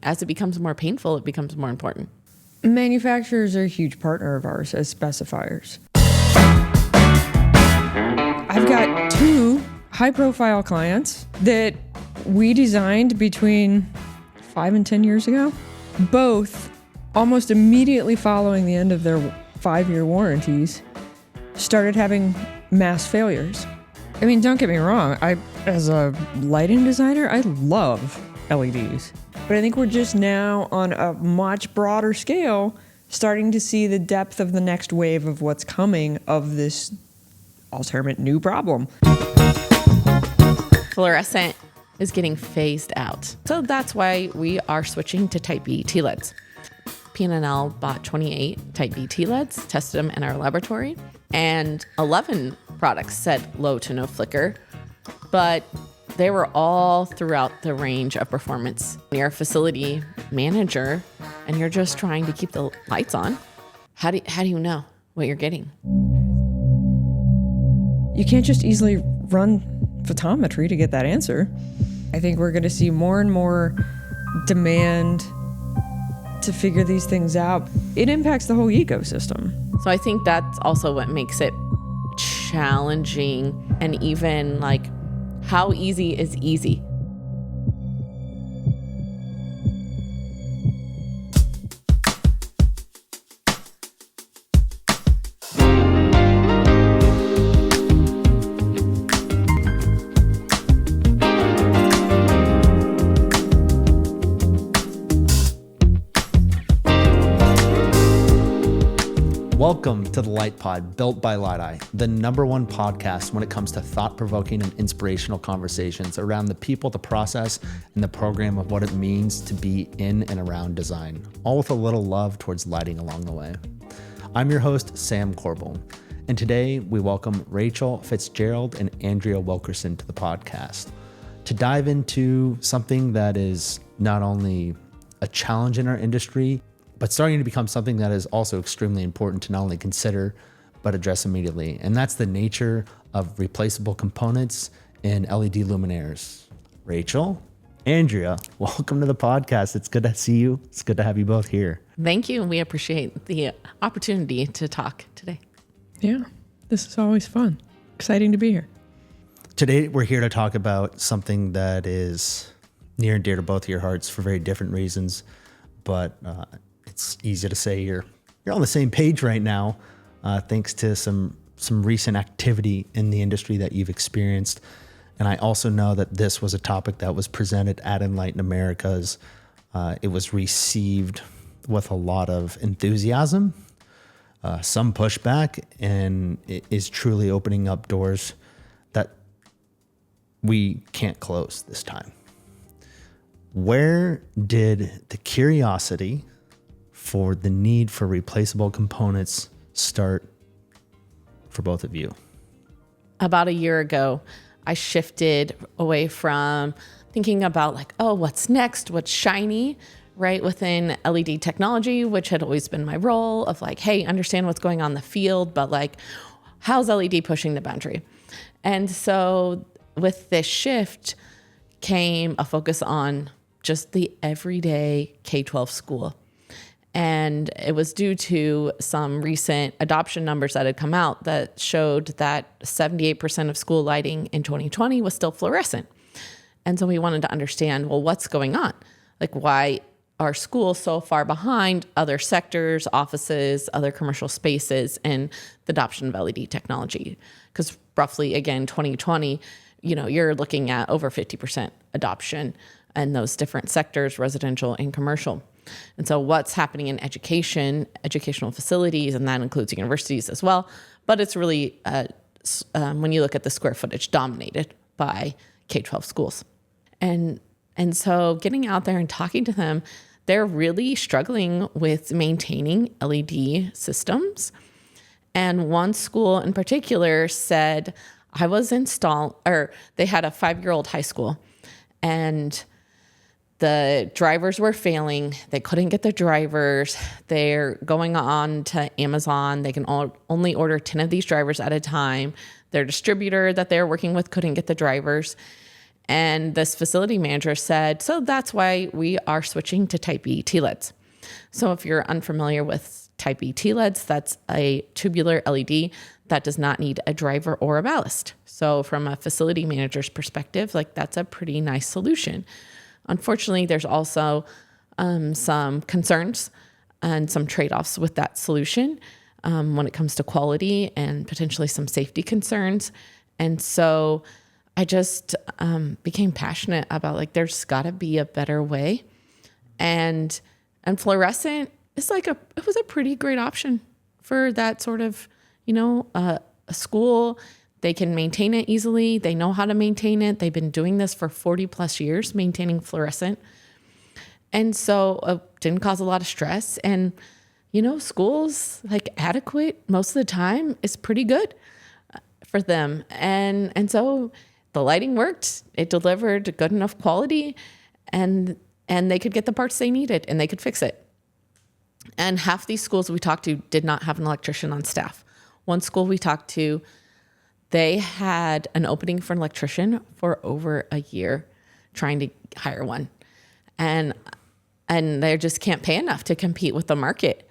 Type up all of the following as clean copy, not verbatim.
as it becomes more painful, it becomes more important. Manufacturers are a huge partner of ours as specifiers. I've got 2 high-profile clients that we designed between 5 and 10 years ago, both almost immediately following the end of their 5-year warranties, started having mass failures. I mean, don't get me wrong, as a lighting designer, I love LEDs. But I think we're just now on a much broader scale starting to see the depth of the next wave of what's coming of this alternate new problem. Fluorescent is getting phased out. So that's why we are switching to Type B TLEDs. P&L bought 28 Type B TLEDs, tested them in our laboratory, and 11 products said low to no flicker, but they were all throughout the range of performance. You're a facility manager and you're just trying to keep the lights on. How do you know what you're getting? You can't just easily run photometry to get that answer. I think we're going to see more and more demand to figure these things out. It impacts the whole ecosystem. So I think that's also what makes it challenging, and even like, how easy is easy? Welcome to the LytePOD, built by LyteEye, the #1 podcast when it comes to thought-provoking and inspirational conversations around the people, the process, and the program of what it means to be in and around design, all with a little love towards lighting along the way. I'm your host, Sam Corbel, and today we welcome Rachel Fitzgerald and Andrea Wilkerson to the podcast to dive into something that is not only a challenge in our industry, but starting to become something that is also extremely important to not only consider, but address immediately. And that's the nature of replaceable components in LED luminaires. Rachel, Andrea, welcome to the podcast. It's good to see you. It's good to have you both here. Thank you. We appreciate the opportunity to talk today. Yeah, this is always fun. Exciting to be here. Today, we're here to talk about something that is near and dear to both of your hearts for very different reasons, but it's easy to say you're on the same page right now, thanks to some recent activity in the industry that you've experienced. And I also know that this was a topic that was presented at Enlighten Americas. It was received with a lot of enthusiasm, some pushback, and it is truly opening up doors that we can't close this time. Where did the curiosity for the need for replaceable components start for both of you? About a year ago, I shifted away from thinking about like, oh, what's next? What's shiny, right? Within LED technology, which had always been my role of like, hey, understand what's going on in the field, but like, how's LED pushing the boundary? And so with this shift came a focus on just the everyday K-12 school. And it was due to some recent adoption numbers that had come out that showed that 78% of school lighting in 2020 was still fluorescent. And so we wanted to understand, well, what's going on? Like, why are schools so far behind other sectors, offices, other commercial spaces in the adoption of LED technology? Because roughly, again, 2020, you're looking at over 50% adoption in those different sectors, residential and commercial. And so what's happening in education, educational facilities, and that includes universities as well. But it's really, when you look at the square footage, dominated by K-12 schools. And so getting out there and talking to them, they're really struggling with maintaining LED systems. And one school in particular said, they had a 5-year-old high school, and the drivers were failing. They couldn't get the drivers. They're going on to Amazon. They can only order 10 of these drivers at a time. Their distributor that they're working with couldn't get the drivers. And this facility manager said, so that's why we are switching to type E TLEDs. So if you're unfamiliar with type E TLEDs, that's a tubular LED that does not need a driver or a ballast. So from a facility manager's perspective, like that's a pretty nice solution. Unfortunately, there's also some concerns and some trade-offs with that solution when it comes to quality and potentially some safety concerns. And so I just became passionate about like, there's gotta be a better way. And fluorescent is like it was a pretty great option for that sort of, a school. They can maintain it easily. They know how to maintain it. They've been doing this for 40 plus years, maintaining fluorescent. And so it didn't cause a lot of stress. And, schools, like adequate most of the time is pretty good for them. And so the lighting worked. It delivered good enough quality and they could get the parts they needed and they could fix it. And half these schools we talked to did not have an electrician on staff. One school we talked to, they had an opening for an electrician for over a year trying to hire one. And they just can't pay enough to compete with the market.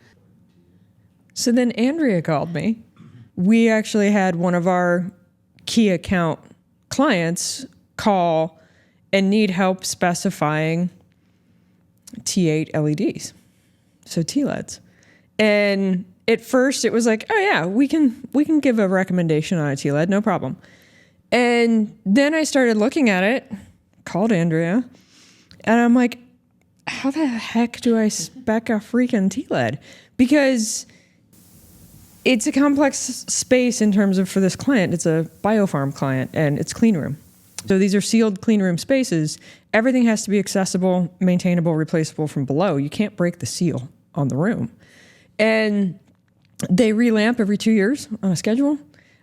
So then Andrea called me. We actually had one of our key account clients call and need help specifying T8 LEDs, so TLEDs. And at first it was like, oh yeah, we can give a recommendation on a TLED, no problem. And then I started looking at it, called Andrea, and I'm like, how the heck do I spec a freaking TLED? Because it's a complex space in terms of, for this client, it's a biofarm client and it's clean room. So these are sealed clean room spaces. Everything has to be accessible, maintainable, replaceable from below. You can't break the seal on the room. And they relamp every 2 years on a schedule,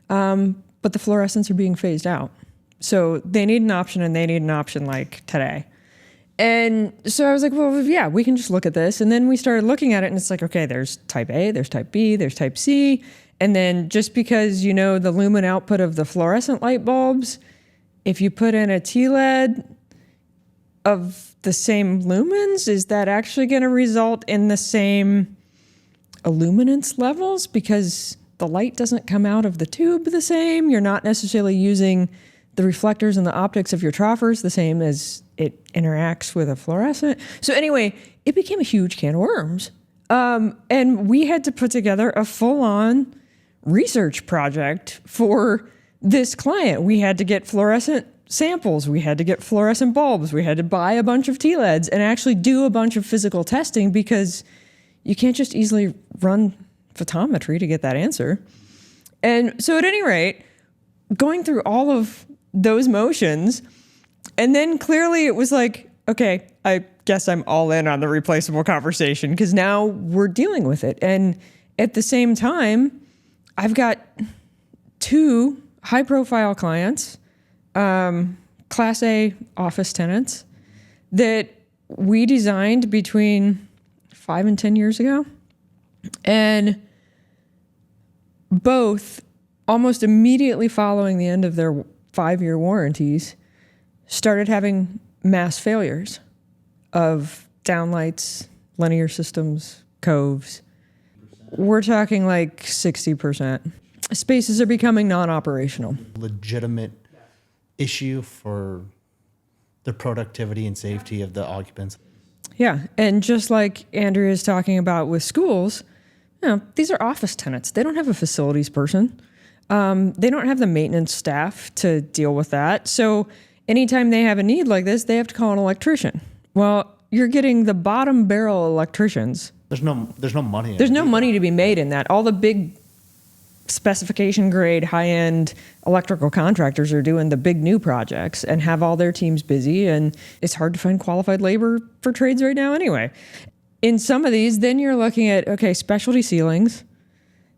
but the fluorescents are being phased out. So they need an option, and they need an option like today. And so I was like, well, yeah, we can just look at this. And then we started looking at it, and it's like, okay, there's type A, there's type B, there's type C. And then just because you know the lumen output of the fluorescent light bulbs, if you put in a TLED of the same lumens, is that actually going to result in the same illuminance levels? Because the light doesn't come out of the tube the same. You're not necessarily using the reflectors and the optics of your troffers the same as it interacts with a fluorescent. So anyway, it became a huge can of worms. And we had to put together a full-on research project for this client. We had to get fluorescent samples. We had to get fluorescent bulbs. We had to buy a bunch of TLEDs and actually do a bunch of physical testing, because you can't just easily run photometry to get that answer. And so at any rate, going through all of those motions, and then clearly it was like, okay, I guess I'm all in on the replaceable conversation, because now we're dealing with it. And at the same time, I've got 2 high-profile clients, Class A office tenants, that we designed between 5 and 10 years ago. And both, almost immediately following the end of their 5-year warranties, started having mass failures of downlights, linear systems, coves. We're talking like 60%. Spaces are becoming non-operational. Legitimate issue for the productivity and safety of the occupants. Yeah, and just like Andrea's talking about with schools, these are office tenants. They don't have a facilities person. They don't have the maintenance staff to deal with that. So anytime they have a need like this, they have to call an electrician. Well, you're getting the bottom barrel electricians. There's no money. There's no money to be made in that. All the big specification grade, high-end electrical contractors are doing the big new projects and have all their teams busy, and it's hard to find qualified labor for trades right now anyway. In some of these, then you're looking at, okay, specialty ceilings,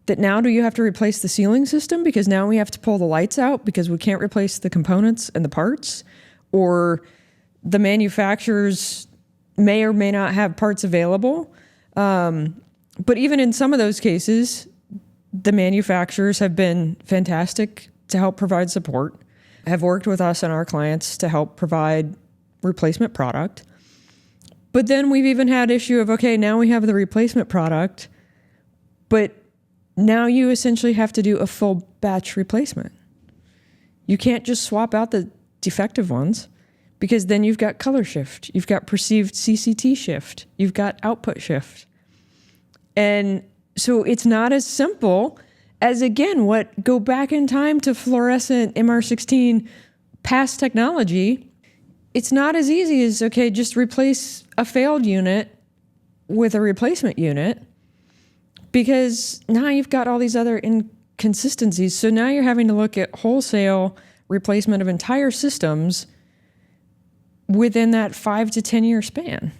that now do you have to replace the ceiling system because now we have to pull the lights out because we can't replace the components and the parts, or the manufacturers may or may not have parts available. But even in some of those cases, the manufacturers have been fantastic to help provide support. have worked with us and our clients to help provide replacement product. But then we've even had issue of, okay, now we have the replacement product, but now you essentially have to do a full batch replacement. You can't just swap out the defective ones, because then you've got color shift, you've got perceived CCT shift, you've got output shift. And so it's not as simple as, again, go back in time to fluorescent MR16 past technology. It's not as easy as, okay, just replace a failed unit with a replacement unit, because now you've got all these other inconsistencies. So now you're having to look at wholesale replacement of entire systems within that 5 to 10 year span.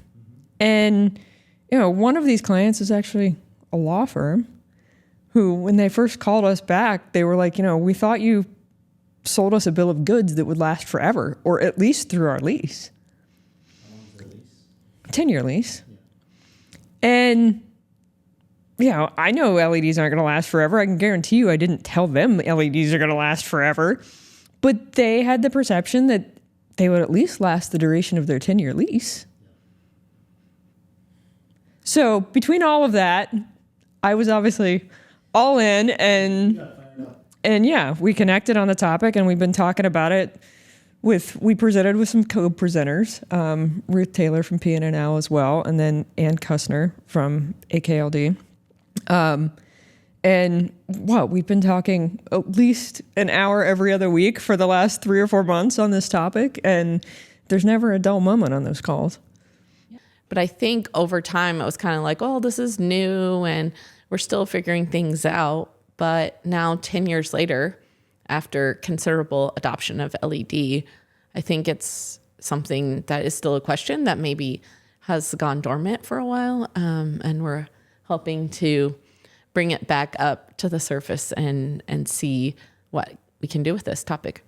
And, one of these clients is actually a law firm who, when they first called us back, they were like, we thought you sold us a bill of goods that would last forever, or at least through our lease. How long is the lease? 10-year lease. Yeah. And, I know LEDs aren't going to last forever. I can guarantee you I didn't tell them LEDs are going to last forever. But they had the perception that they would at least last the duration of their 10-year lease. So between all of that, I was obviously all in, and we connected on the topic, and we've been talking about it we presented with some co-presenters, Ruth Taylor from PNNL as well, and then Ann Kussner from AKLD. And we've been talking at least an hour every other week for the last 3 or 4 months on this topic, and there's never a dull moment on those calls. But I think over time it was kind of like, oh, this is new and we're still figuring things out. But now 10 years later, after considerable adoption of LED, I think it's something that is still a question that maybe has gone dormant for a while. And we're helping to bring it back up to the surface and see what we can do with this topic.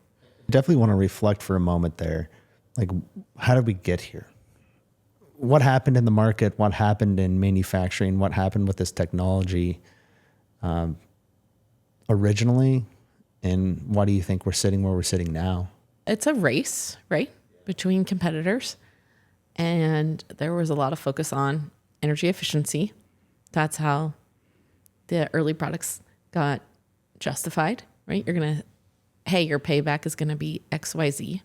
Definitely want to reflect for a moment there. Like, how did we get here? What happened in the market? What happened in manufacturing? What happened with this technology originally? And why do you think we're sitting where we're sitting now? It's a race, right, between competitors. And there was a lot of focus on energy efficiency. That's how the early products got justified, right? Your payback is going to be XYZ.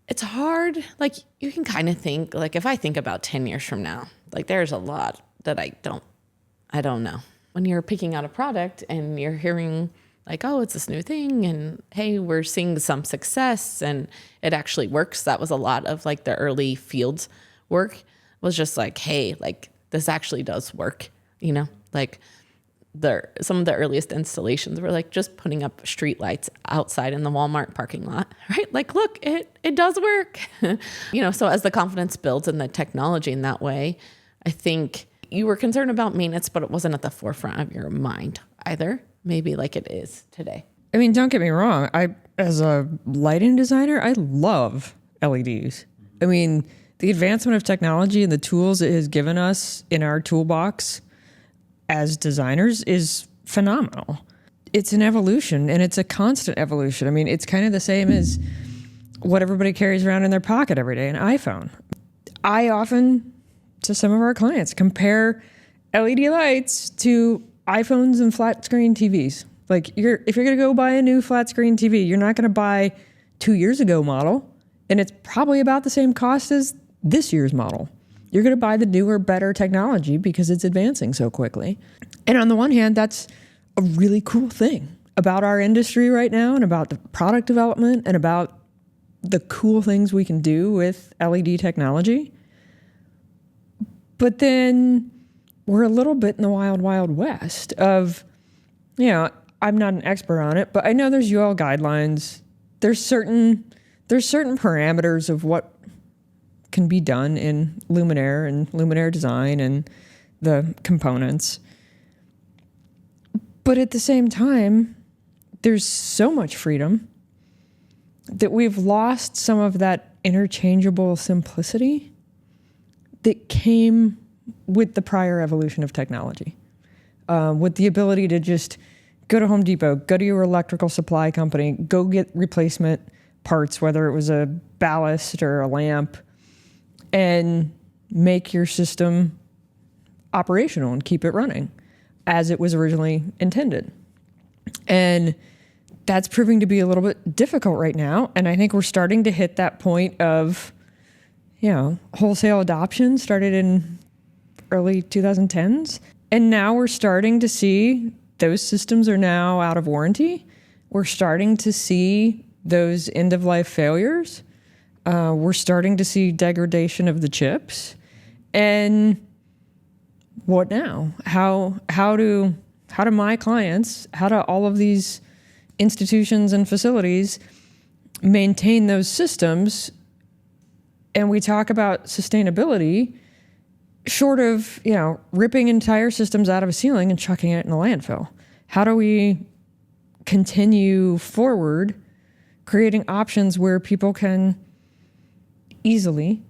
It's hard. Like, you can kind of think, like, if I think about 10 years from now, like, there's a lot that I don't know. When you're picking out a product and you're hearing like, oh, it's this new thing, and hey, we're seeing some success and it actually works. That was a lot of like the early field work, was just like, hey, like, this actually does work, like some of the earliest installations were like just putting up street lights outside in the Walmart parking lot, right? Like, look, it does work. So as the confidence builds in the technology in that way, I think you were concerned about maintenance, but it wasn't at the forefront of your mind either, maybe like it is today. I mean, don't get me wrong. As a lighting designer, I love LEDs. I mean, the advancement of technology and the tools it has given us in our toolbox as designers is phenomenal. It's an evolution, and it's a constant evolution. I mean, it's kind of the same as what everybody carries around in their pocket every day, an iPhone. I often, to some of our clients, compare LED lights to iPhones and flat screen TVs. Like, if you're going to go buy a new flat screen TV, you're not going to buy 2 years ago model, and it's probably about the same cost as this year's model. You're going to buy the newer, better technology because it's advancing so quickly. And on the one hand, that's a really cool thing about our industry right now, and about the product development, and about the cool things we can do with LED technology. But then we're a little bit in the wild, wild west of, I'm not an expert on it, but I know there's UL guidelines. There's certain parameters of what can be done in luminaire and luminaire design and the components. But at the same time, there's so much freedom that we've lost some of that interchangeable simplicity that came with the prior evolution of technology, with the ability to just go to Home Depot, go to your electrical supply company, go get replacement parts, whether it was a ballast or a lamp, and make your system operational and keep it running as it was originally intended. And that's proving to be a little bit difficult right now. And I think we're starting to hit that point of, wholesale adoption started in early 2010s. And now we're starting to see those systems are now out of warranty. We're starting to see those end-of-life failures. We're starting to see degradation of the chips. And what now? How do my clients, how do all of these institutions and facilities maintain those systems? And we talk about sustainability, short of, ripping entire systems out of a ceiling and chucking it in a landfill. How do we continue forward, creating options where people can easily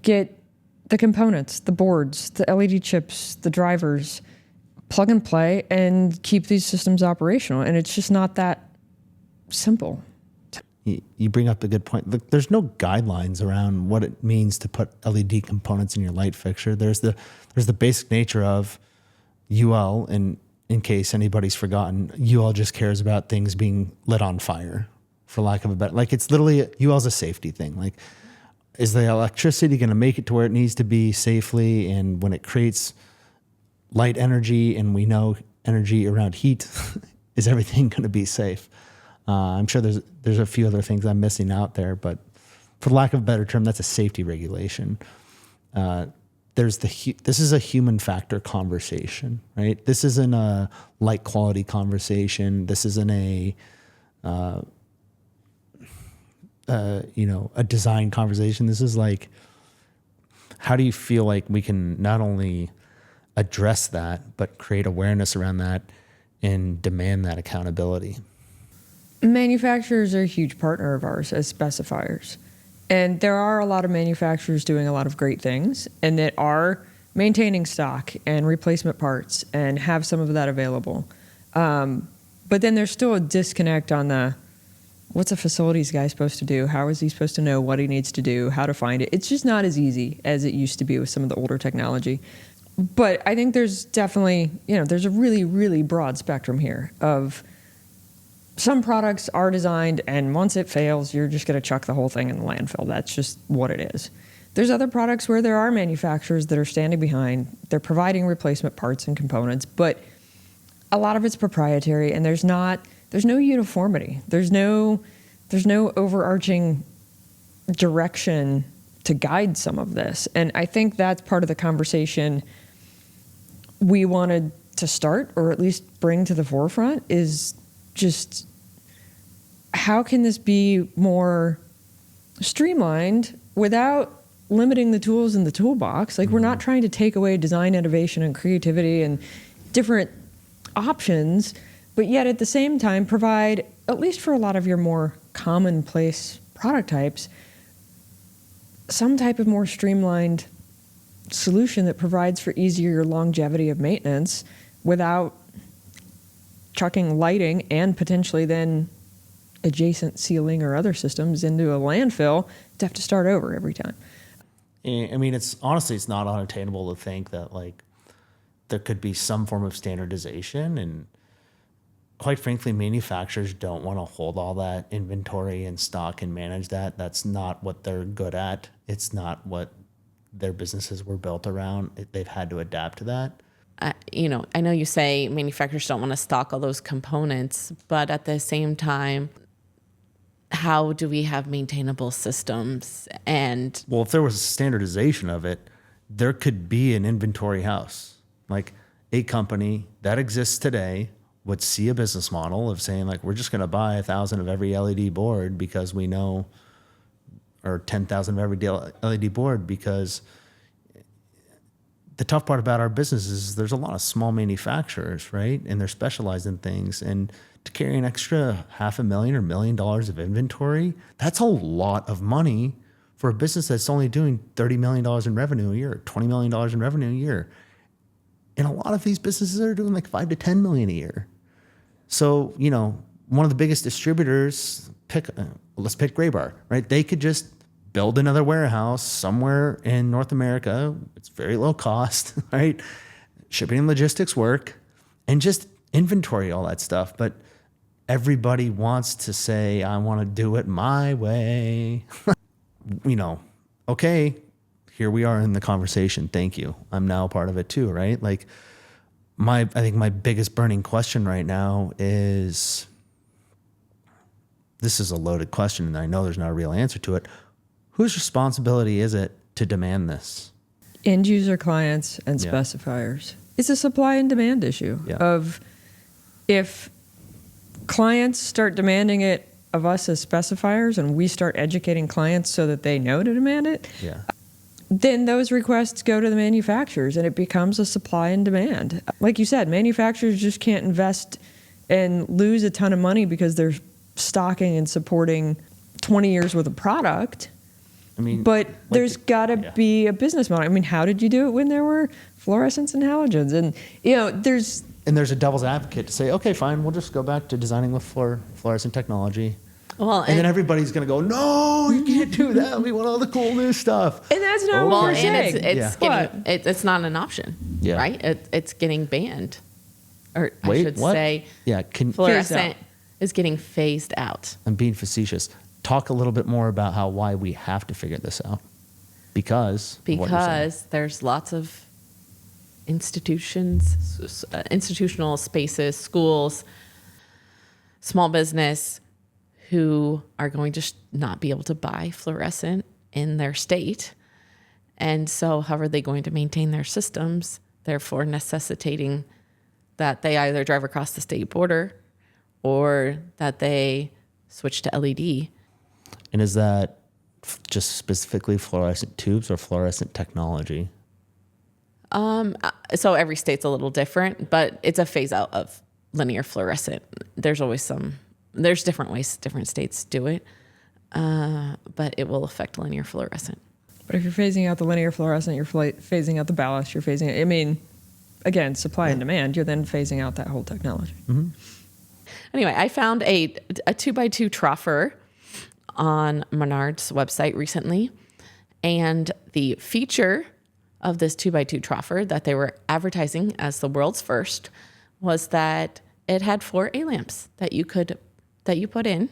get the components, the boards, the LED chips, the drivers, plug and play, and keep these systems operational? And it's just not that simple. You bring up a good point. Look, there's no guidelines around what it means to put LED components in your light fixture. There's the basic nature of UL, and in case anybody's forgotten, UL just cares about things being lit on fire, for lack of a better. Like, it's literally UL's a safety thing. Like, is the electricity going to make it to where it needs to be safely? And when it creates light energy, and we know energy around heat, is everything going to be safe? I'm sure there's a few other things I'm missing out there, but for lack of a better term, that's a safety regulation. This is a human factor conversation, right? This isn't a light quality conversation. This isn't a design conversation. This is like, how do you feel like we can not only address that, but create awareness around that and demand that accountability? Manufacturers are a huge partner of ours as specifiers. And there are a lot of manufacturers doing a lot of great things and that are maintaining stock and replacement parts and have some of that available. But then there's still a disconnect on what's a facilities guy supposed to do? How is he supposed to know what he needs to do, how to find it? It's just not as easy as it used to be with some of the older technology. But I think there's definitely, there's a really, really broad spectrum here of some products are designed, and once it fails, you're just going to chuck the whole thing in the landfill. That's just what it is. There's other products where there are manufacturers that are standing behind. They're providing replacement parts and components, but a lot of it's proprietary, and there's no uniformity. There's no overarching direction to guide some of this. And I think that's part of the conversation we wanted to start, or at least bring to the forefront, is just how can this be more streamlined without limiting the tools in the toolbox? Like, we're not trying to take away design innovation and creativity and different options, but yet at the same time provide, at least for a lot of your more commonplace product types, some type of more streamlined solution that provides for easier longevity of maintenance without chucking lighting and potentially then adjacent ceiling or other systems into a landfill to have to start over every time. I mean, it's not unattainable to think that like there could be some form of standardization, and quite frankly, manufacturers don't want to hold all that inventory and stock and manage that. That's not what they're good at. It's not what their businesses were built around. They've had to adapt to that. I know you say manufacturers don't want to stock all those components, but at the same time, how do we have maintainable systems? And well, if there was a standardization of it, there could be an inventory house. Like, a company that exists today would see a business model of saying, like, we're just going to buy 1,000 of every LED board because we know, or 10,000 of every LED board, because the tough part about our business is there's a lot of small manufacturers, right? And they're specialized in things. And to carry an extra $500,000 or $1 million of inventory, that's a lot of money for a business that's only doing $30 million in revenue a year, or $20 million in revenue a year. And a lot of these businesses are doing like $5 to $10 million a year. So, one of the biggest distributors, let's pick Graybar, right? They could just build another warehouse somewhere in North America. It's very low cost, right? Shipping and logistics work, and just inventory all that stuff. But everybody wants to say, I want to do it my way. Okay, here we are in the conversation. Thank you. I'm now a part of it too, right? Like I think my biggest burning question right now is, this is a loaded question and I know there's not a real answer to it. Whose responsibility is it to demand this? End user clients and specifiers. It's a supply and demand issue of if clients start demanding it of us as specifiers and we start educating clients so that they know to demand it, then those requests go to the manufacturers and it becomes a supply and demand. Like you said, manufacturers just can't invest and lose a ton of money because they're stocking and supporting 20 years worth of product. I mean, but there's got to be a business model. I mean, how did you do it when there were fluorescents and halogens? And, there's a devil's advocate to say, okay, fine, we'll just go back to designing with fluorescent technology. Well, and then everybody's going to go, no, you can't do that. We want all the cool new stuff. And that's not what we're saying. It's not an option, right? It's getting banned. Or I should say, fluorescent is getting phased out. I'm being facetious. Talk a little bit more about why we have to figure this out. Because there's lots of institutions, institutional spaces, schools, small business who are going to not be able to buy fluorescent in their state. And so how are they going to maintain their systems, therefore necessitating that they either drive across the state border or that they switch to LED. And is that just specifically fluorescent tubes or fluorescent technology? So every state's a little different, but it's a phase out of linear fluorescent. There's always there's different ways different states do it, but it will affect linear fluorescent. But if you're phasing out the linear fluorescent, you're phasing out the ballast, you're phasing it. I mean, again, supply and demand, you're then phasing out that whole technology. Mm-hmm. Anyway, I found a 2x2 troffer on Menard's website recently, and the feature of this 2x2 troffer that they were advertising as the world's first was that it had 4 A-lamps that you put in,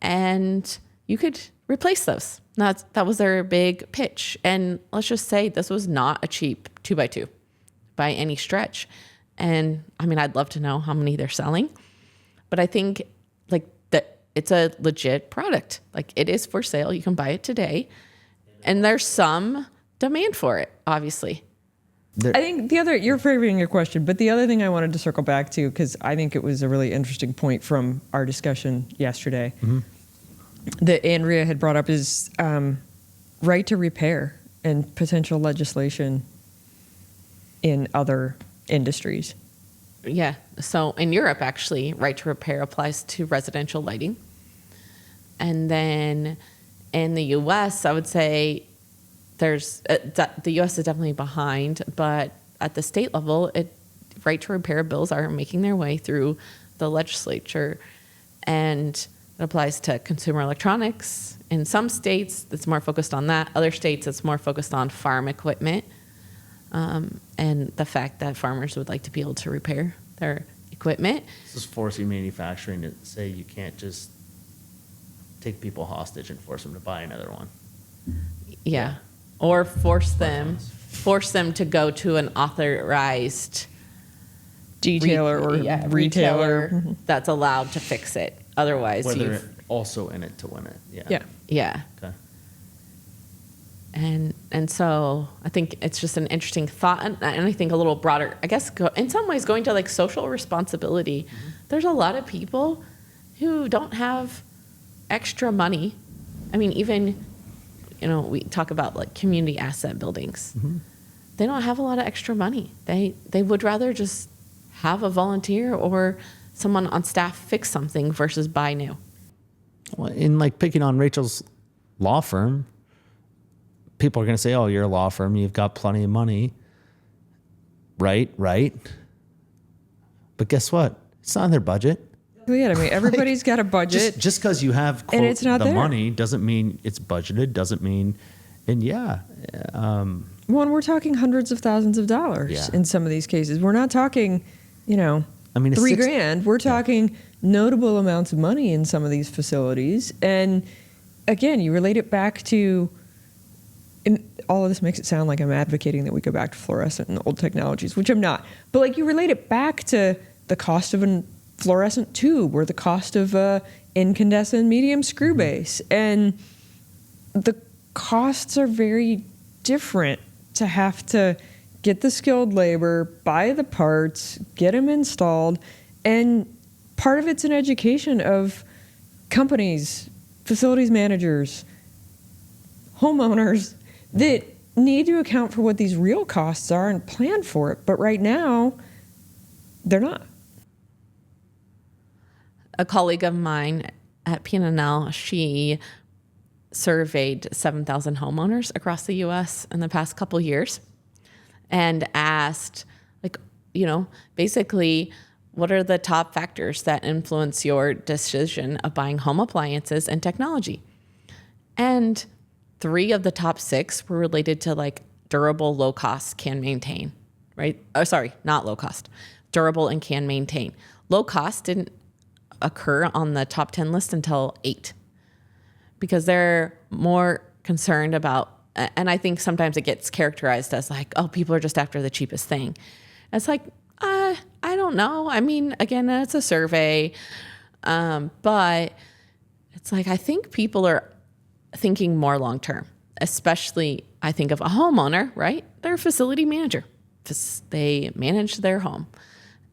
and you could replace those. That was their big pitch. And let's just say this was not a cheap 2x2 by any stretch. And I mean, I'd love to know how many they're selling, but I think that it's a legit product. Like, it is for sale. You can buy it today, and there's some demand for it, obviously. I think you're framing your question, but the other thing I wanted to circle back to, because I think it was a really interesting point from our discussion yesterday, that Andrea had brought up is right to repair and potential legislation in other industries. Yeah. So in Europe, actually, right to repair applies to residential lighting. And then in the U.S., I would say the U.S. is definitely behind, but at the state level, right to repair bills are making their way through the legislature, and it applies to consumer electronics. In some states, it's more focused on that. Other states, it's more focused on farm equipment, and the fact that farmers would like to be able to repair their equipment. This is forcing manufacturing to say you can't just take people hostage and force them to buy another one. Yeah. Or force them to go to an authorized detailer or retailer that's allowed to fix it. Otherwise, they're also in it to win it. Yeah. Okay. And so I think it's just an interesting thought, and I think a little broader, I guess, in some ways going to like social responsibility. There's a lot of people who don't have extra money. I mean, even, we talk about like community asset buildings. They don't have a lot of extra money. They would rather just have a volunteer or someone on staff fix something versus buy new. Well, in like picking on Rachel's law firm, people are going to say, oh, you're a law firm, you've got plenty of money. Right. But guess what? It's not in their budget. I mean, everybody's got a budget. Just because you have quote, And it's not the there. money doesn't mean it's budgeted. Doesn't mean, and Well, and we're talking hundreds of thousands of dollars Yeah. in some of these cases. We're not talking, I mean, $3,000. We're talking notable amounts of money in some of these facilities. And again, you relate it back to, and all of this makes it sound like I'm advocating that we go back to fluorescent and old technologies, which I'm not. But like you relate it back to the cost of a fluorescent tube or the cost of a incandescent medium screw base. And the costs are very different to have to get the skilled labor, buy the parts, get them installed. And part of it's an education of companies, facilities managers, homeowners that need to account for what these real costs are and plan for it. But right now, they're not. A colleague of mine at P&L, she surveyed 7,000 homeowners across the U.S. in the past couple years and asked, basically, what are the top factors that influence your decision of buying home appliances and technology? And 3 of the top 6 were related to durable, low cost, can maintain, right? Oh, sorry, not low cost, durable and can maintain. Low cost didn't occur on the top 10 list until 8 because they're more concerned about, and I think sometimes it gets characterized as people are just after the cheapest thing. It's I don't know. I mean, again, it's a survey, but it's I think people are thinking more long-term, especially I think of a homeowner, right? They're a facility manager. They manage their home.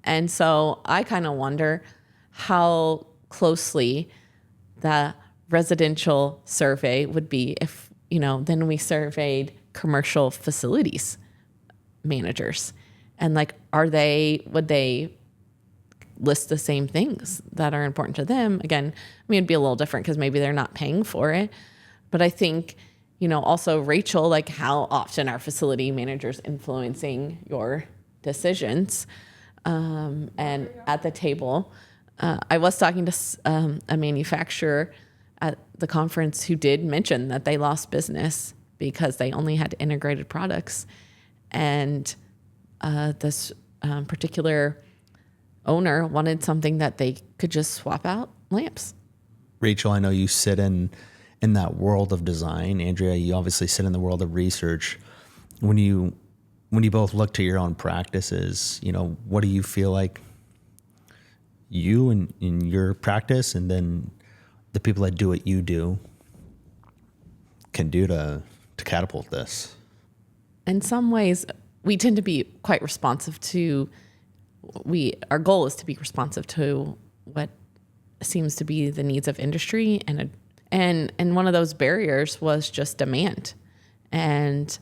And so I kind of wonder how closely the residential survey would be if, then we surveyed commercial facilities managers and would they list the same things that are important to them? Again, it'd be a little different because maybe they're not paying for it. But I think, also Rachel, how often are facility managers influencing your decisions? And at the table, I was talking to a manufacturer at the conference who did mention that they lost business because they only had integrated products. And this particular owner wanted something that they could just swap out lamps. Rachel, I know you sit in that world of design. Andrea, you obviously sit in the world of research. When you both look to your own practices, what do you feel like you in your practice and then the people that do what you do can do to catapult this? In some ways, we tend to be quite responsive to, our goal is to be responsive to what seems to be the needs of industry. And one of those barriers was just demand. And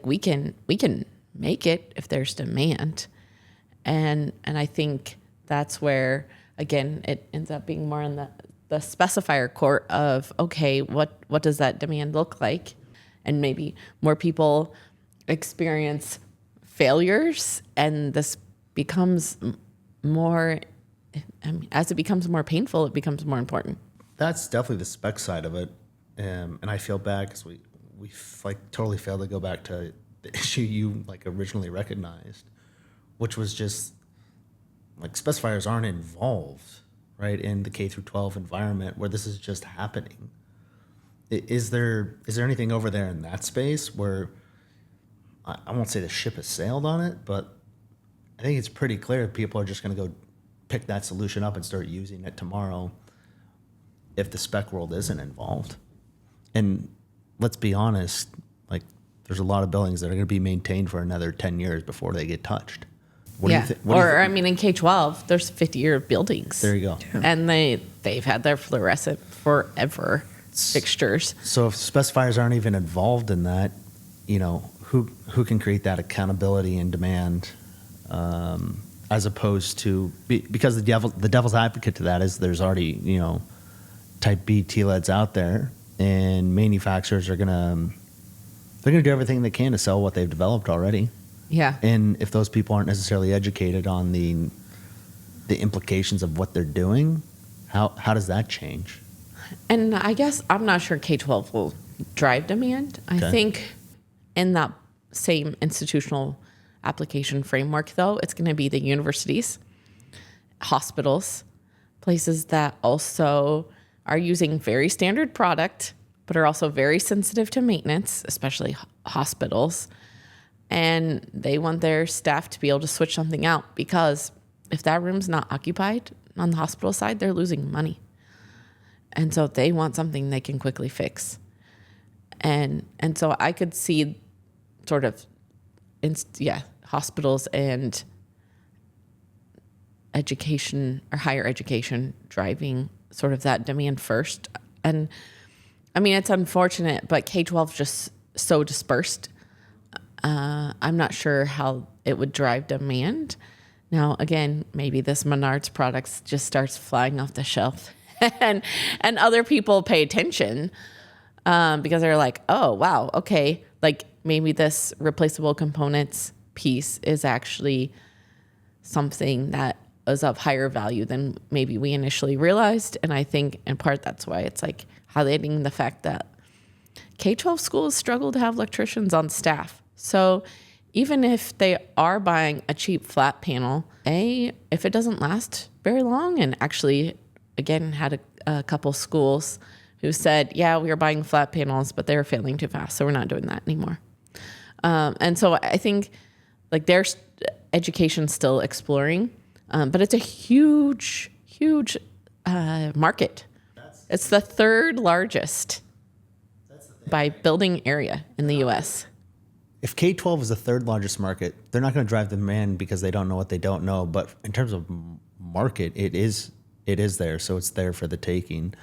we can make it if there's demand. And I think that's where, again, it ends up being more in the specifier court of, okay, what does that demand look like? And maybe more people experience failures and this becomes more, as it becomes more painful, it becomes more important. That's definitely the spec side of it. And I feel bad because we totally failed to go back to the issue you originally recognized, which was just specifiers aren't involved, right, in the K through 12 environment where this is just happening. Is there anything over there in that space where I won't say the ship has sailed on it, but I think it's pretty clear people are just going to go pick that solution up and start using it tomorrow if the spec world isn't involved. And let's be honest, there's a lot of buildings that are going to be maintained for another 10 years before they get touched. What do you think? In K-12, there's 50-year buildings. There you go. Yeah. And they've had their fluorescent forever fixtures. So if specifiers aren't even involved in that, who can create that accountability and demand, as opposed to because the devil's advocate to that is there's already type B TLEDs out there, and manufacturers are gonna do everything they can to sell what they've developed already. Yeah. And if those people aren't necessarily educated on the the implications of what they're doing, how does that change? And I guess I'm not sure K-12 will drive demand. I think in that same institutional application framework, though, it's going to be the universities, hospitals, places that also are using very standard product, but are also very sensitive to maintenance, especially hospitals. And they want their staff to be able to switch something out, because if that room's not occupied on the hospital side, they're losing money. And so they want something they can quickly fix. And so I could see sort of, hospitals and education or higher education driving sort of that demand first. And I mean, it's unfortunate, but K-12 just so dispersed. I'm not sure how it would drive demand. Now, again, maybe this Menards products just starts flying off the shelf and other people pay attention because they're like, oh, wow, okay. Like maybe this replaceable components piece is actually something that is of higher value than maybe we initially realized. And I think in part that's why it's like highlighting the fact that K-12 schools struggle to have electricians on staff. So even if they are buying a cheap flat panel, if it doesn't last very long, and actually, again, had a couple schools who said, yeah, we were buying flat panels, but they were failing too fast, so we're not doing that anymore. And so I think like there's education still exploring, but it's a huge, huge market. It's the third largest by building area in the U.S. If K-12 is the third largest market, they're not going to drive demand because they don't know what they don't know. But in terms of market, it is there, so it's there for the taking.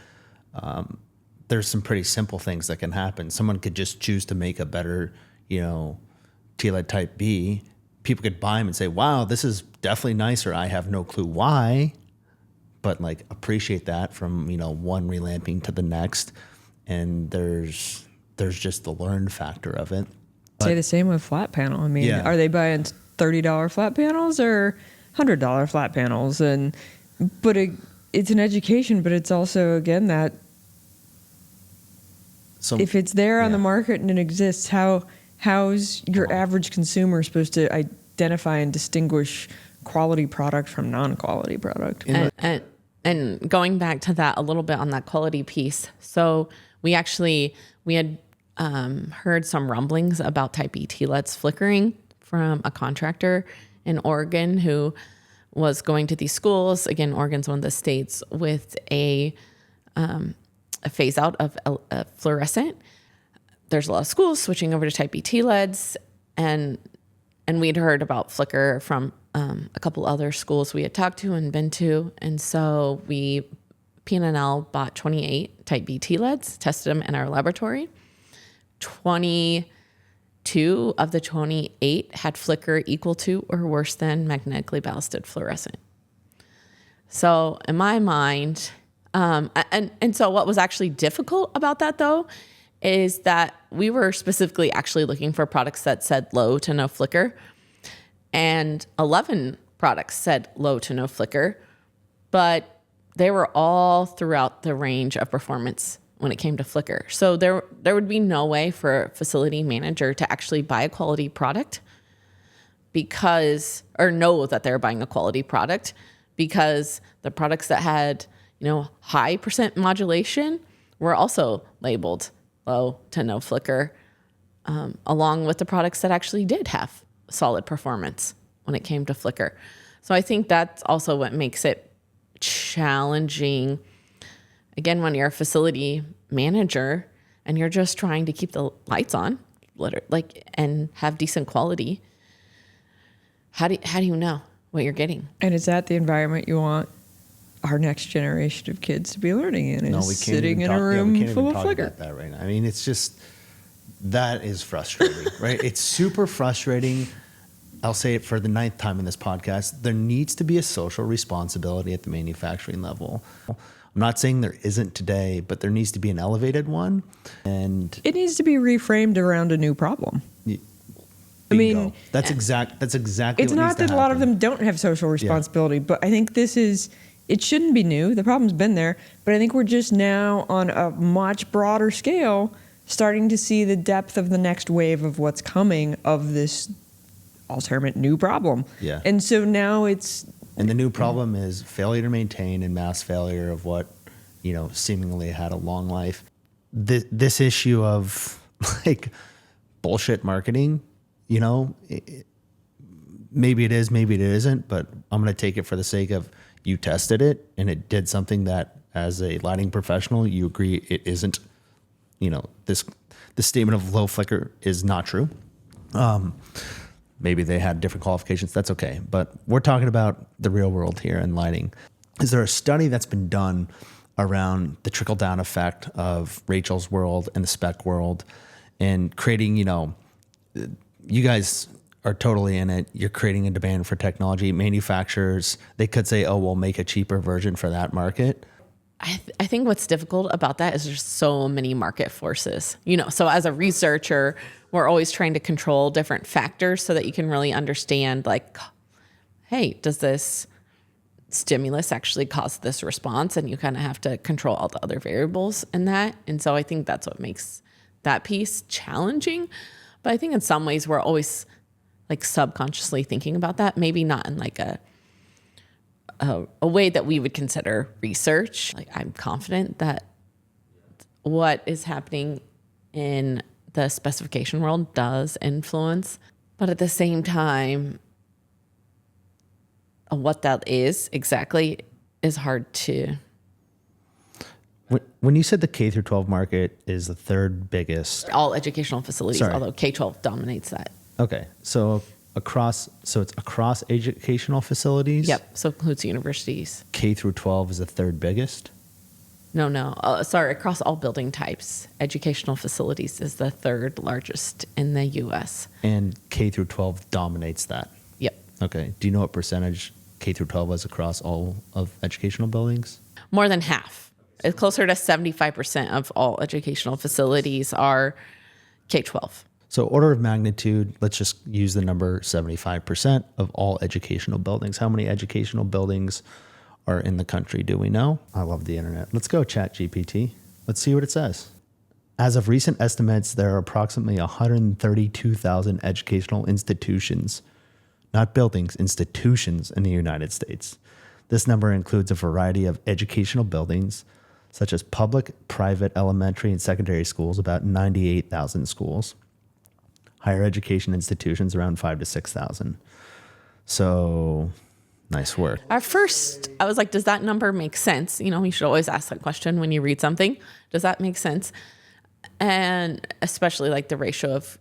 There's some pretty simple things that can happen. Someone could just choose to make a better, TLED Type B. People could buy them and say, wow, this is definitely nicer. I have no clue why, but like appreciate that from, one relamping to the next. And there's just the learn factor of it. Say the same with flat panel. I mean, Are they buying $30 flat panels or $100 flat panels? But it's an education, but it's also, again, that if it's there on the market and it exists, how's your average consumer supposed to identify and distinguish quality product from non-quality product? And going back to that a little bit on that quality piece. So we had heard some rumblings about Type B TLEDs flickering from a contractor in Oregon who was going to these schools. Again, Oregon's one of the states with a phase out of fluorescent. There's a lot of schools switching over to Type B TLEDs, and we'd heard about flicker from a couple other schools we had talked to and been to, and so P&L bought 28 Type B TLEDs, tested them in our laboratory. 22 of the 28 had flicker equal to or worse than magnetically ballasted fluorescent. So in my mind, and so what was actually difficult about that though, is that we were specifically actually looking for products that said low to no flicker, and 11 products said low to no flicker, but they were all throughout the range of performance when it came to flicker. So there would be no way for a facility manager to actually buy a quality product or know that they're buying a quality product, because the products that had, high percent modulation were also labeled low to no flicker, along with the products that actually did have solid performance when it came to flicker. So I think that's also what makes it challenging. Again, when you're a facility manager and you're just trying to keep the lights on, and have decent quality, how do you know what you're getting? And is that the environment you want our next generation of kids to be learning in? No, we can't sitting in a room full of flicker. About that right now. I mean, it's just, that is frustrating, right? It's super frustrating. I'll say it for the 9th time in this podcast. There needs to be a social responsibility at the manufacturing level. I'm not saying there isn't today, but there needs to be an elevated one. And it needs to be reframed around a new problem. Bingo. mean, That's exactly. it's what not needs to that a lot of happen. them don't have social responsibility, but I think it shouldn't be new. The problem's been there, but I think we're just now on a much broader scale starting to see the depth of the next wave of what's coming of this alternate new problem. Yeah. And so now And the new problem is failure to maintain and mass failure of what, seemingly had a long life. This issue of like bullshit marketing, maybe it is, maybe it isn't, but I'm going to take it for the sake of you tested it and it did something that as a lighting professional, you agree it isn't, this statement of low flicker is not true. Maybe they had different qualifications. That's okay. But we're talking about the real world here in lighting. Is there a study that's been done around the trickle down effect of Rachel's world and the spec world and creating, you guys are totally in it. You're creating a demand for technology. Manufacturers, they could say, oh, we'll make a cheaper version for that market. I think what's difficult about that is there's so many market forces, so as a researcher, we're always trying to control different factors so that you can really understand like, hey, does this stimulus actually cause this response? And you kind of have to control all the other variables in that. And so I think that's what makes that piece challenging. But I think in some ways we're always like subconsciously thinking about that, maybe not in like a way that we would consider research. Like I'm confident that what is happening in the specification world does influence, but at the same time, what that is exactly is hard to. When you said the K through 12 market is the third biggest, All educational facilities, Sorry. although K-12 dominates that. okay, so it's across educational facilities. Yep, so includes universities. K through 12 is the third biggest. No, sorry, across all building types, educational facilities is the third largest in the U.S. And K through 12 dominates that. Yep. Okay. Do you know what percentage K through 12 is across all of educational buildings? More than half. It's closer to 75% of all educational facilities are K-12. So order of magnitude, let's just use the number 75% of all educational buildings. How many educational buildings are in the country? Do we know? I love the internet. Let's go ChatGPT. Let's see what it says. As of recent estimates, there are approximately 132,000 educational institutions, not buildings, institutions in the United States. This number includes a variety of educational buildings, such as public, private, elementary, and secondary schools, about 98,000 schools. Higher education institutions, around 5,000 to 6,000. So, nice work. At first, I was like, does that number make sense? You should always ask that question when you read something. Does that make sense? And especially like the ratio of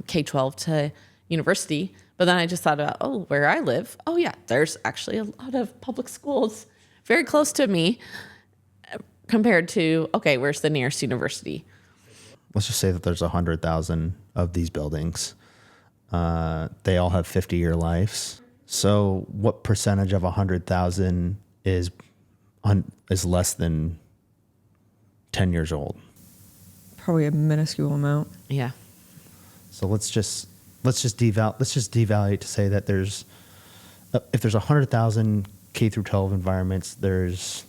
K-12 to university. But then I just thought about, where I live. Oh, yeah, there's actually a lot of public schools very close to me compared to, okay, where's the nearest university? Let's just say that there's 100,000 of these buildings. They all have 50-year lives. So what percentage of 100,000 is less than 10 years old? probably a minuscule amount. Yeah. So let's just devalue to say that there's if there's 100,000 K through 12 environments, there's,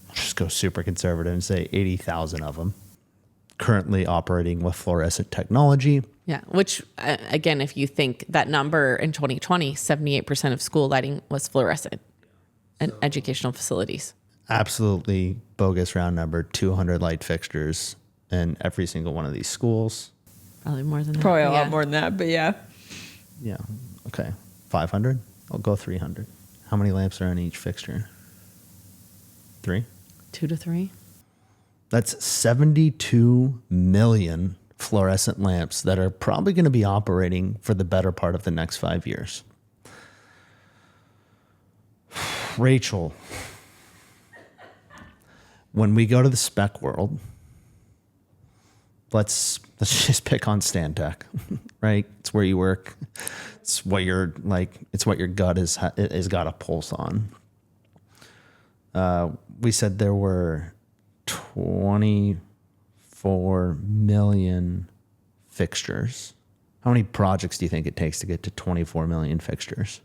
I'll just go super conservative and say 80,000 of them currently operating with fluorescent technology. Yeah, which, again, if you think that number in 2020, 78% of school lighting was fluorescent in educational facilities. Absolutely bogus round number, 200 light fixtures in every single one of these schools. Probably more than that. Probably a Yeah. lot more than that, but yeah. Yeah, okay. 500? I'll go 300. How many lamps are on each fixture? 3? 2 to 3. That's 72 million fluorescent lamps that are probably going to be operating for the better part of the next 5 years. Rachel, when we go to the spec world, let's just pick on Stantec, right? It's where you work. It's what your gut has got a pulse on. We said there were 24 million fixtures How many projects do you think it takes to get to 24 million fixtures?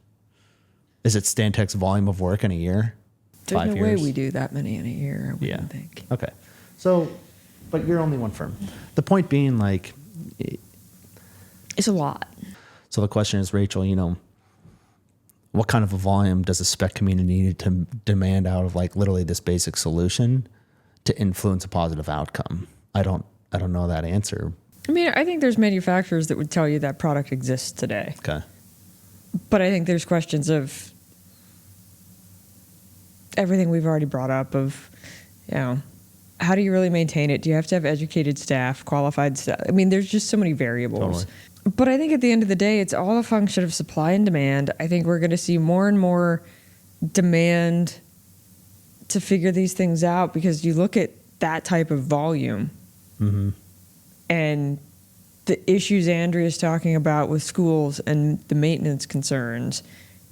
Is it Stantec's volume of work in a year? There's 5 no years? way we do that many in a year, I wouldn't think. Okay. So, but you're only one firm. The point being, like, It's a lot. so the question is, Rachel, what kind of a volume does the spec community need to demand out of, like, literally this basic solution to influence a positive outcome? I don't know that answer. I mean, I think there's manufacturers that would tell you that product exists today. Okay. But I think there's questions of everything we've already brought up of, how do you really maintain it? Do you have to have educated staff, qualified staff? I mean, there's just so many variables. Totally. But I think at the end of the day, it's all a function of supply and demand. I think we're going to see more and more demand to figure these things out because you look at that type of volume and the issues Andrea's talking about with schools and the maintenance concerns,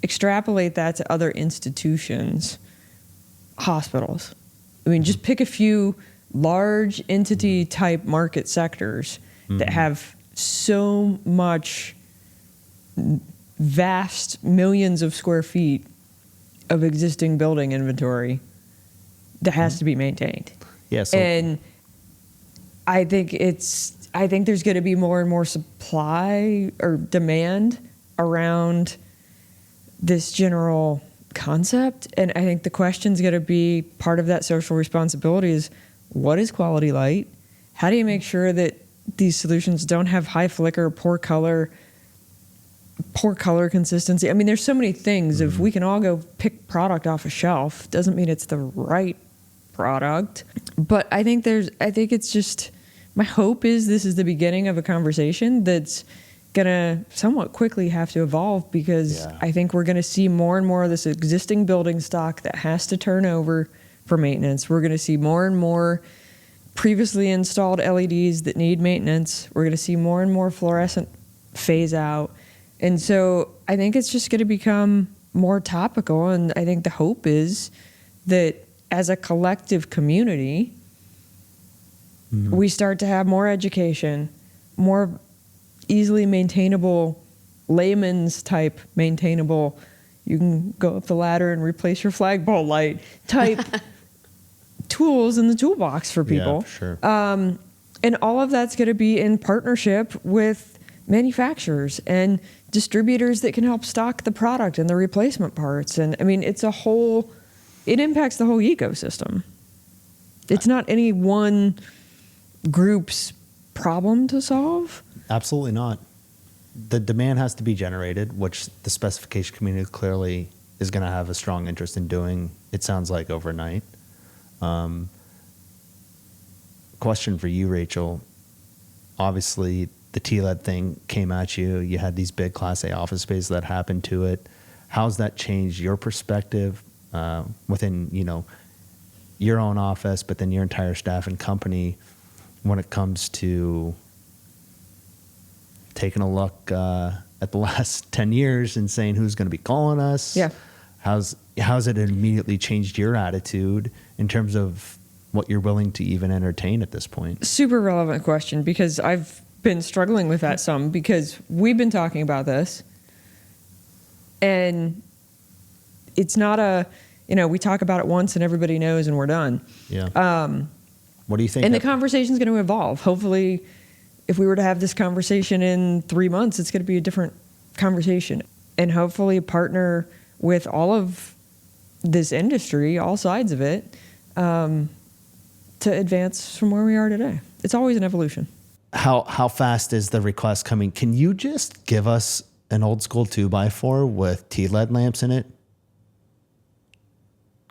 extrapolate that to other institutions, hospitals. I mean, just pick a few large entity type market sectors that have so much vast millions of square feet of existing building inventory that has to be maintained. Yeah. So, And I think there's going to be more and more supply or demand around this general concept. And I think the question's going to be part of that social responsibility is what is quality light? How do you make sure that these solutions don't have high flicker, poor color consistency? I mean, there's so many things. If we can all go pick product off a shelf, doesn't mean it's the right product. But I think it's just, my hope is this is the beginning of a conversation that's going to somewhat quickly have to evolve because I think we're going to see more and more of this existing building stock that has to turn over for maintenance. We're going to see more and more previously installed LEDs that need maintenance. We're going to see more and more fluorescent phase out. And so I think it's just going to become more topical. And I think the hope is that as a collective community, we start to have more education, more easily maintainable, layman's type maintainable, you can go up the ladder and replace your flagpole light type tools in the toolbox for people. Yeah, sure. And all of that's going to be in partnership with manufacturers and distributors that can help stock the product and the replacement parts. And I mean, it impacts the whole ecosystem. It's not any one group's problem to solve. Absolutely not. The demand has to be generated, which the specification community clearly is going to have a strong interest in doing, it sounds like, overnight. Question for you, Rachel. Obviously, the TLED thing came at you. You had these big Class A office spaces that happened to it. How's that changed your perspective within, your own office, but then your entire staff and company when it comes to taking a look at the last 10 years and saying who's going to be calling us? Yeah. How's it immediately changed your attitude in terms of what you're willing to even entertain at this point? Super relevant question because I've been struggling with that some because we've been talking about this and it's not we talk about it once and everybody knows and we're done. Yeah. What do you think? And the conversation's going to evolve. Hopefully, if we were to have this conversation in 3 months, it's going to be a different conversation. And hopefully partner with all of this industry, all sides of it, to advance from where we are today. It's always an evolution. How fast is the request coming? Can you just give us an old school 2x4 with TLED lamps in it?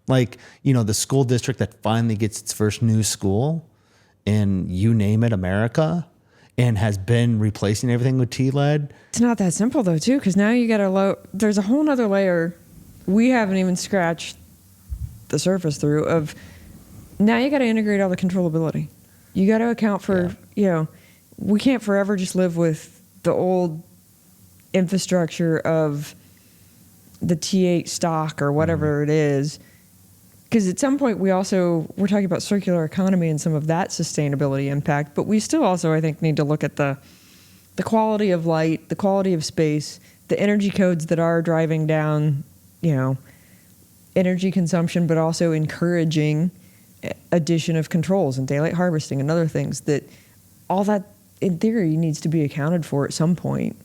Like, the school district that finally gets its first new school in, you name it, America, and has been replacing everything with TLED. It's not that simple, though, too, because now you got there's a whole nother layer we haven't even scratched the surface through of now you got to integrate all the controllability. You got to account for, we can't forever just live with the old infrastructure of the T8 stock or whatever it is. Because at some point we're talking about circular economy and some of that sustainability impact, but we still also, I think, need to look at the the quality of light, the quality of space, the energy codes that are driving down, energy consumption, but also encouraging addition of controls and daylight harvesting and other things, that all that in theory needs to be accounted for at some point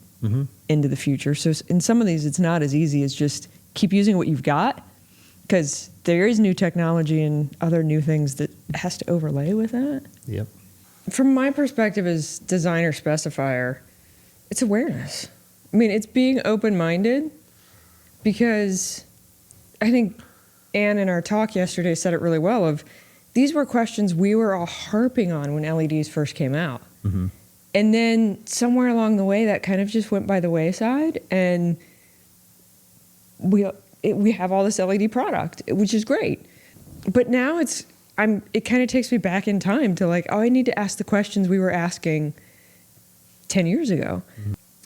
into the future. So in some of these, it's not as easy as just keep using what you've got, because there is new technology and other new things that has to overlay with that. Yep. From my perspective as designer specifier, it's awareness. I mean, it's being open-minded, because I think Anne in our talk yesterday said it really well, of these were questions we were all harping on when LEDs first came out. And then somewhere along the way, that kind of just went by the wayside, and we have all this LED product, which is great. But now it kind of takes me back in time to like, I need to ask the questions we were asking 10 years ago.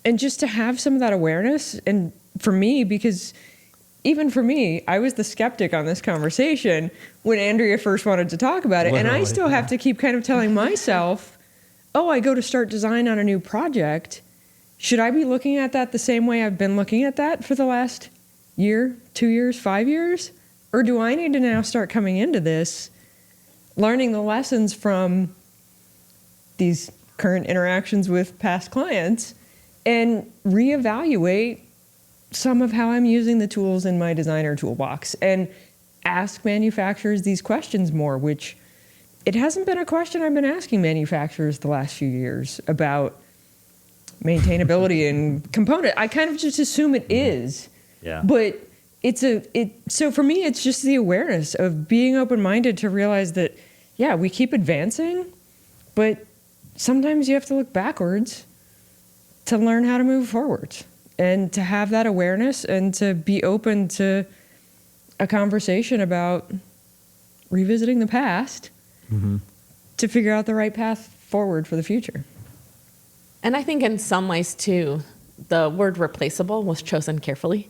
And just to have some of that awareness, and for me, because even for me, I was the skeptic on this conversation when Andrea first wanted to talk about it. Literally, and I still have to keep kind of telling myself, I go to start design on a new project. Should I be looking at that the same way I've been looking at that for the last year, 2 years, 5 years? Or do I need to now start coming into this, learning the lessons from these current interactions with past clients, and reevaluate some of how I'm using the tools in my designer toolbox, and ask manufacturers these questions more, which it hasn't been a question I've been asking manufacturers the last few years about maintainability and component. I kind of just assume it is. Yeah. But so for me, it's just the awareness of being open-minded to realize that, yeah, we keep advancing, but sometimes you have to look backwards to learn how to move forwards, and to have that awareness, and to be open to a conversation about revisiting the past to figure out the right path forward for the future. And I think in some ways too, the word replaceable was chosen carefully,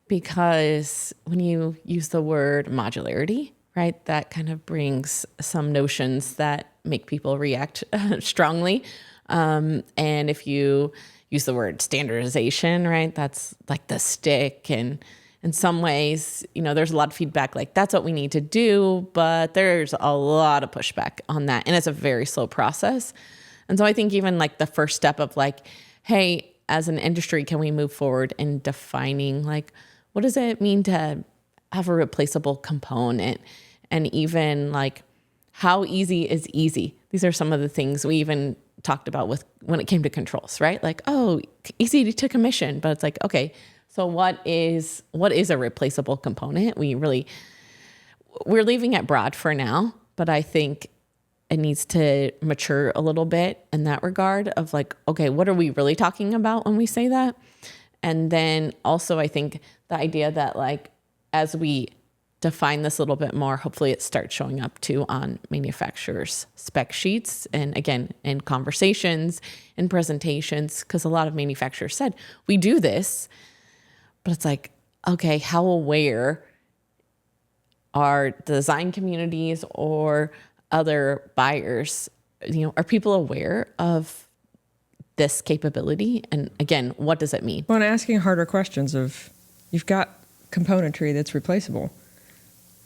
because when you use the word modularity, right, that kind of brings some notions that make people react strongly. And if you use the word standardization, right, that's like the stick. And in some ways, there's a lot of feedback like that's what we need to do, but there's a lot of pushback on that. And it's a very slow process. And so I think even like the first step of like, hey, as an industry, can we move forward in defining like, what does it mean to have a replaceable component? And even like, how easy is easy? These are some of the things we even talked about with when it came to controls, right? Like, easy to commission, but it's like, okay, so what is a replaceable component? We're leaving it broad for now, but I think it needs to mature a little bit in that regard of like, okay, what are we really talking about when we say that? And then also I think the idea that like, as we define this a little bit more, hopefully it starts showing up too on manufacturers' spec sheets, and again, in conversations and presentations, because a lot of manufacturers said, we do this, but it's like, okay, how aware are the design communities or other buyers? Are people aware of this capability? And again, what does it mean? Well, and asking harder questions of, you've got componentry that's replaceable.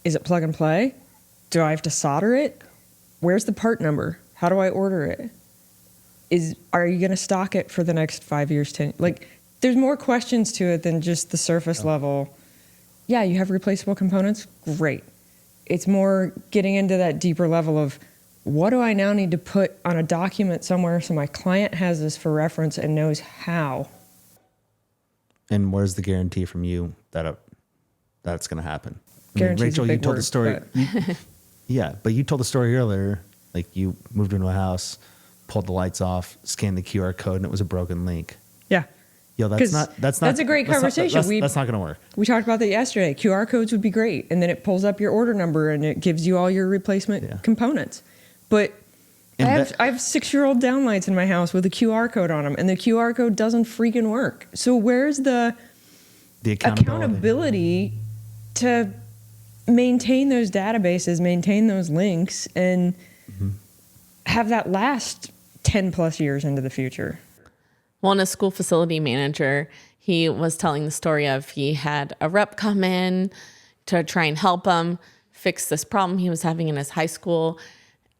Is it plug and play? Do I have to solder it? Where's the part number? How do I order it? Are you going to stock it for the next 5 years, 10? Like, there's more questions to it than just the surface level. Yeah, you have replaceable components? Great. It's more getting into that deeper level of, what do I now need to put on a document somewhere so my client has this for reference and knows how? And where's the guarantee from you that that's going to happen? Rachel, you told the story. But But you told the story earlier. Like, you moved into a house, pulled the lights off, scanned the QR code, and it was a broken link. Yeah. That's a great conversation. That's not going to work. We talked about that yesterday. QR codes would be great, and then it pulls up your order number and it gives you all your replacement components. But I have 6-year-old downlights in my house with a QR code on them, and the QR code doesn't freaking work. So where's the accountability to maintain those databases, maintain those links, and have that last 10 plus years into the future? Well, in a school facility manager, he was telling the story of he had a rep come in to try and help him fix this problem he was having in his high school.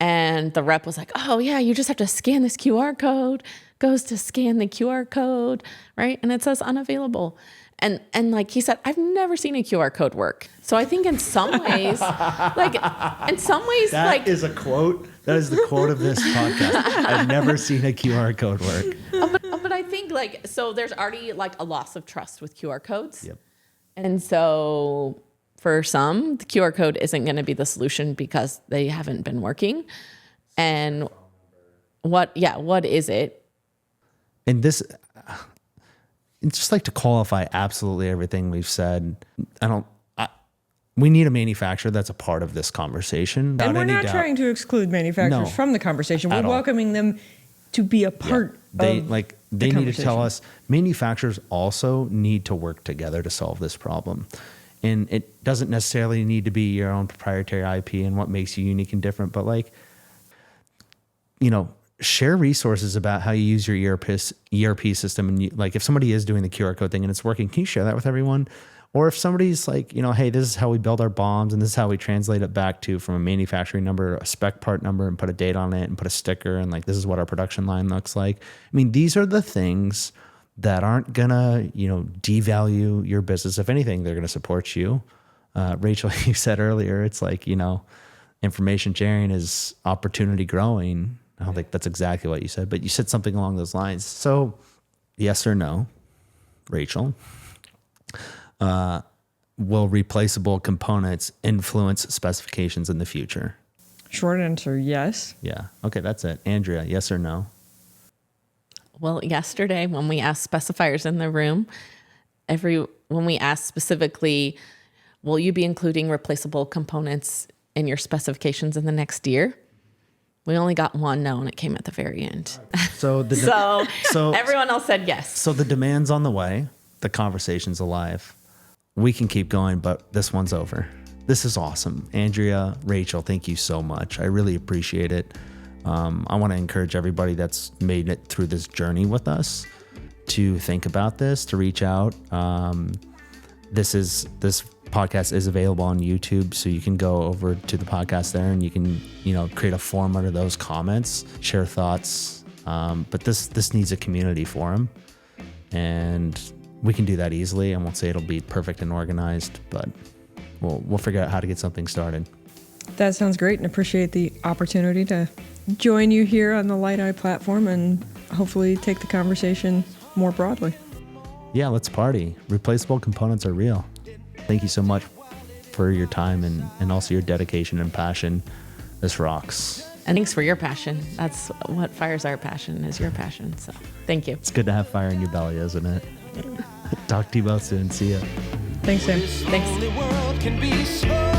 And the rep was like, oh, yeah, you just have to scan this QR code. Goes to scan the QR code, right? And it says unavailable. And like he said, I've never seen a QR code work. So I think in some ways, That is a quote. That is the quote of this podcast. I've never seen a QR code work. But I think so there's already like a loss of trust with QR codes. Yep. And so for some, the QR code isn't going to be the solution because they haven't been working. And what is it? And this, it's just like to qualify absolutely everything we've said. We need a manufacturer that's a part of this conversation. And we're not trying to exclude manufacturers from the conversation. We're welcoming them to be a part They of they need to tell us, manufacturers also need to work together to solve this problem. And it doesn't necessarily need to be your own proprietary IP and what makes you unique and different, but share resources about how you use your ERP system. And if somebody is doing the QR code thing and it's working, can you share that with everyone? Or if somebody's like, hey, this is how we build our bombs and this is how we translate it back to from a manufacturing number, a spec part number, and put a date on it and put a sticker and this is what our production line looks like. I mean, these are the things that aren't gonna, devalue your business. If anything, they're gonna support you. Rachel, you said earlier, it's information sharing is opportunity growing. I don't think that's exactly what you said, but you said something along those lines. So yes or no, Rachel, will replaceable components influence specifications in the future? Short answer, yes. Yeah. Okay, that's it. Andrea, yes or no? Well, yesterday when we asked specifiers in the room, when we asked specifically, will you be including replaceable components in your specifications in the next year? We only got one no, and it came at the very end. So everyone else said yes. So the demand's on the way. The conversation's alive. We can keep going, but this one's over. This is awesome. Andrea, Rachel, thank you so much. I really appreciate it. I want to encourage everybody that's made it through this journey with us to think about this, to reach out. This podcast is available on YouTube, so you can go over to the podcast there and you can, create a form under those comments, share thoughts. But this needs a community forum, and we can do that easily. I won't say it'll be perfect and organized, but we'll figure out how to get something started. That sounds great, and appreciate the opportunity to join you here on the LytePOD platform and hopefully take the conversation more broadly. Yeah, let's party. Replaceable components are real. Thank you so much for your time and also your dedication and passion. This rocks. And thanks for your passion. That's what fires our passion, is your passion. So thank you. It's good to have fire in your belly, isn't it? Talk to you both soon. See ya. Thanks, Sam. Thanks.